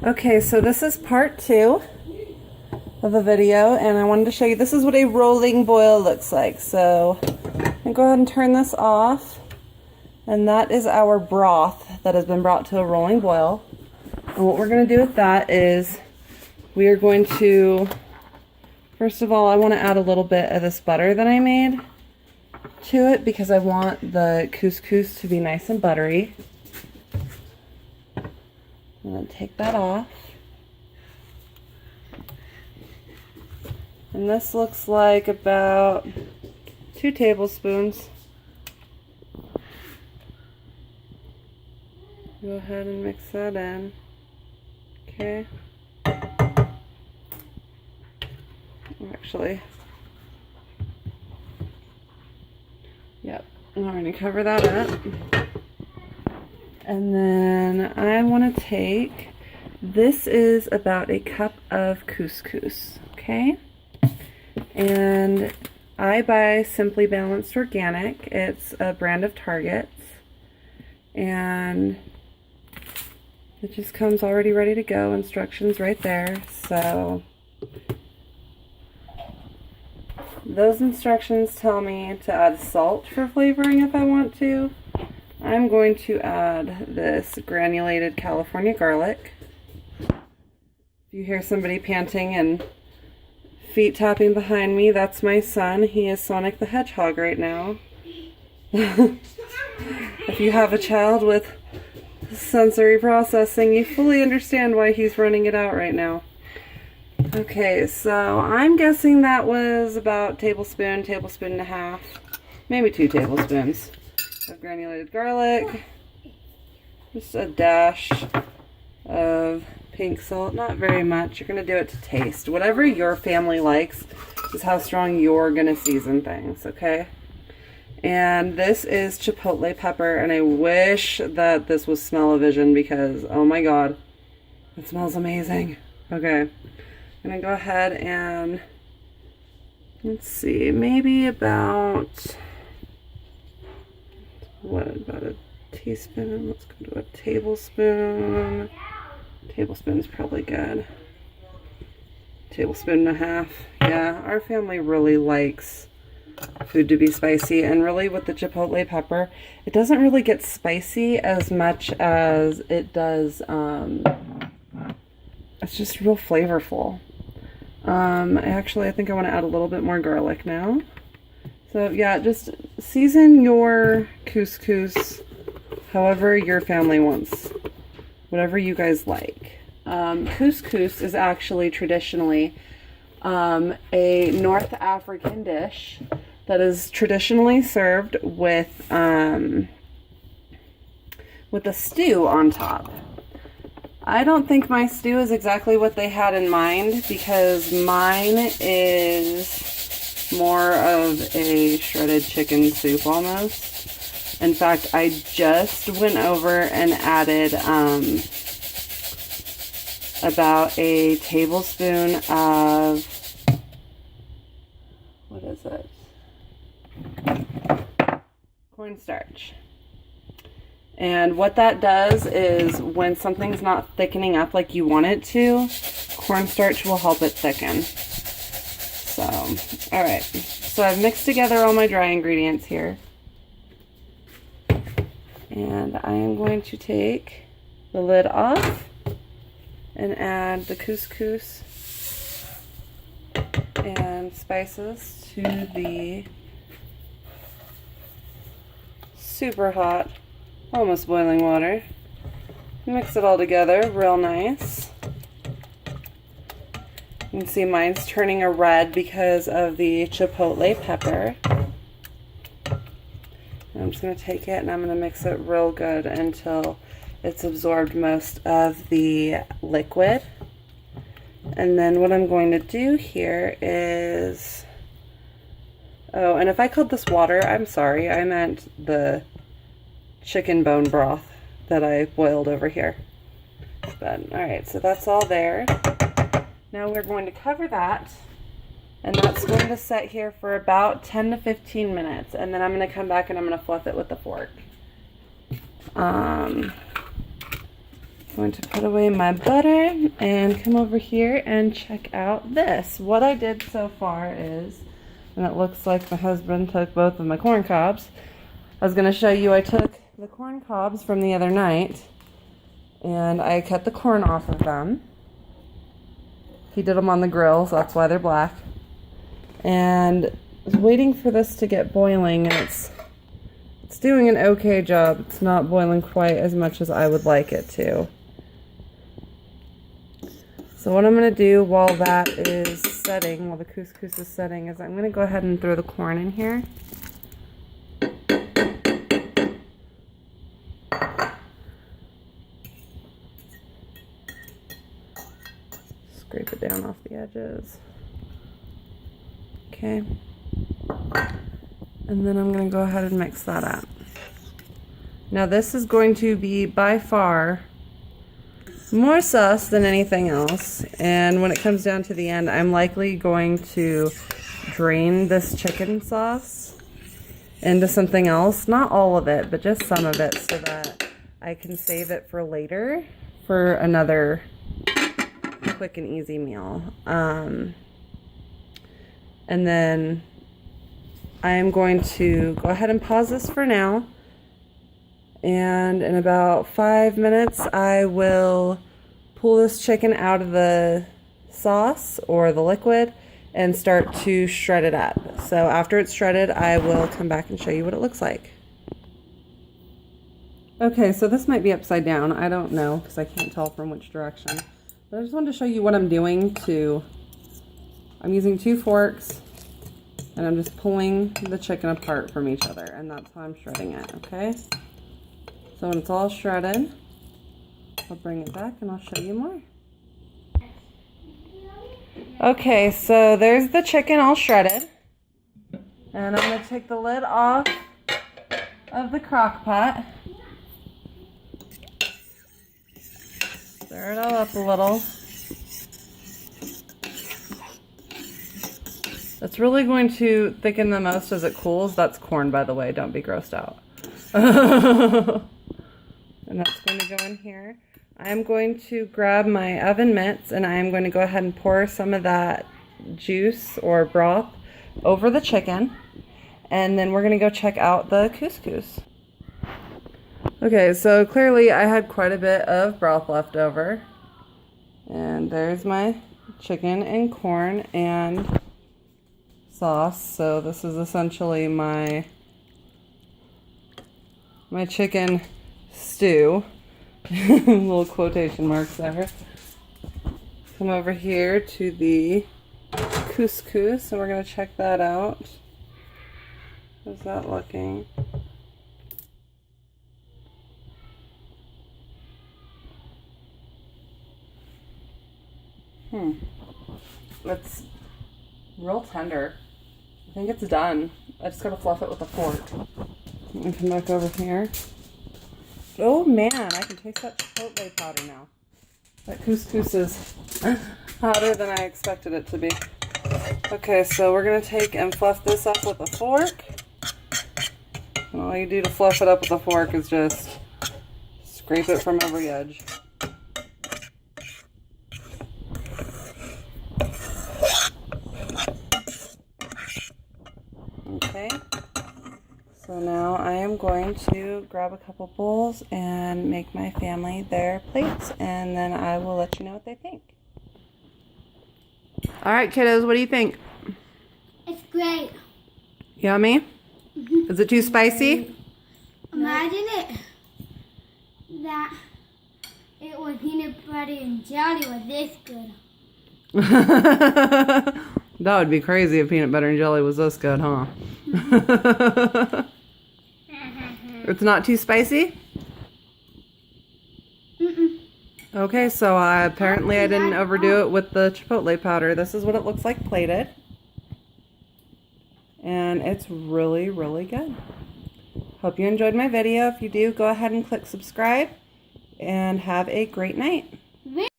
Okay, so this is part 2 of the video, and I wanted to show you, this is what a rolling boil looks like. So I'm gonna go ahead and turn this off, and that is our broth that has been brought to a rolling boil. And what we're gonna do with that is we are going to, first of all, I want to add a little bit of this butter that I made to it because I want the couscous to be nice and buttery. I'm going to take that off. And this looks like about 2 tablespoons. Go ahead and mix that in. Okay. Actually, yep, I'm going to cover that up. And then I want to take, this is about a cup of couscous, okay? And I buy Simply Balanced Organic. It's a brand of Target's. And it just comes already ready to go. Instructions right there. So those instructions tell me to add salt for flavoring if I want to. I'm going to add this granulated California garlic. If you hear somebody panting and feet tapping behind me, that's my son. He is Sonic the Hedgehog right now. If you have a child with sensory processing, you fully understand why he's running it out right now. Okay, so I'm guessing that was about tablespoon and a half, maybe 2 tablespoons of granulated garlic. Just a dash of pink salt, not very much. You're going to do it to taste. Whatever your family likes is how strong you're going to season things, okay? And this is chipotle pepper, and I wish that this was smell-o-vision because, oh my god, it smells amazing. Okay. I'm going to go ahead and, let's see, maybe about, about a teaspoon? Let's go to a tablespoon. Tablespoon's probably good. Tablespoon and a half. Yeah, our family really likes food to be spicy, and really with the chipotle pepper, it doesn't really get spicy as much as it does, it's just real flavorful. I think I want to add a little bit more garlic now. So yeah, just season your couscous however your family wants, whatever you guys like. Couscous is actually traditionally a North African dish that is traditionally served with a stew on top. I don't think my stew is exactly what they had in mind because mine is more of a shredded chicken soup almost. In fact, I just went over and added about a tablespoon of, what is it? Cornstarch. And what that does is when something's not thickening up like you want it to, cornstarch will help it thicken. So, alright. So I've mixed together all my dry ingredients here. And I am going to take the lid off and add the couscous and spices to the super hot, almost boiling water. Mix it all together real nice. You can see mine's turning a red because of the chipotle pepper. I'm just going to take it and I'm going to mix it real good until it's absorbed most of the liquid. And then what I'm going to do here is, oh, and if I called this water, I'm sorry, I meant the chicken bone broth that I boiled over here. But alright, so that's all there. Now we're going to cover that, and that's going to set here for about 10 to 15 minutes, and then I'm going to come back and I'm going to fluff it with the fork. going to put away my butter and come over here and check out this. What I did so far is, and it looks like my husband took both of my corn cobs. I was going to show you I took the corn cobs from the other night and I cut the corn off of them. He did them on the grill, so that's why they're black. And I was waiting for this to get boiling, and it's doing an okay job. It's not boiling quite as much as I would like it to. So what I'm going to do while that is setting, while the couscous is setting, is I'm going to go ahead and throw the corn in here. Scrape it down off the edges. Okay. And then I'm going to go ahead and mix that up. Now this is going to be by far more sauce than anything else. And when it comes down to the end, I'm likely going to drain this chicken sauce into something else. Not all of it, but just some of it so that I can save it for later for another quick and easy meal. And then I am going to go ahead and pause this for now. And in about 5 minutes, I will pull this chicken out of the sauce or the liquid and start to shred it up. So after it's shredded, I will come back and show you what it looks like. Okay, so this might be upside down. I don't know because I can't tell from which direction. But I just wanted to show you what I'm doing I'm using 2 forks and I'm just pulling the chicken apart from each other, and that's how I'm shredding it, okay? So when it's all shredded, I'll bring it back and I'll show you more. Okay, so there's the chicken all shredded. And I'm going to take the lid off of the crock pot. Stir it all up a little. It's really going to thicken the most as it cools. That's corn, by the way. Don't be grossed out. And that's going to go in here. I'm going to grab my oven mitts and I'm going to go ahead and pour some of that juice or broth over the chicken. And then we're going to go check out the couscous. Okay, so clearly I had quite a bit of broth left over. And there's my chicken and corn and sauce. So this is essentially my chicken stew. Little quotation marks there. Come over here to the couscous and we're going to check that out. How's that looking? It's real tender. I think it's done. I just gotta fluff it with a fork. Let me come back over here. Oh man, I can taste that chipotle powder now. That couscous is hotter than I expected it to be. Okay, so we're gonna take and fluff this up with a fork. And all you do to fluff it up with a fork is just scrape it from every edge. Okay, so now I am going to grab a couple bowls and make my family their plates, and then I will let you know what they think. All right, kiddos, what do you think? It's great. Yummy? Is it too spicy? Imagine that it was peanut butter and jelly was this good. That would be crazy if peanut butter and jelly was this good, huh? It's not too spicy? Okay, so apparently I didn't overdo it with the chipotle powder. This is what it looks like plated. And it's really, really good. Hope you enjoyed my video. If you do, go ahead and click subscribe. And have a great night.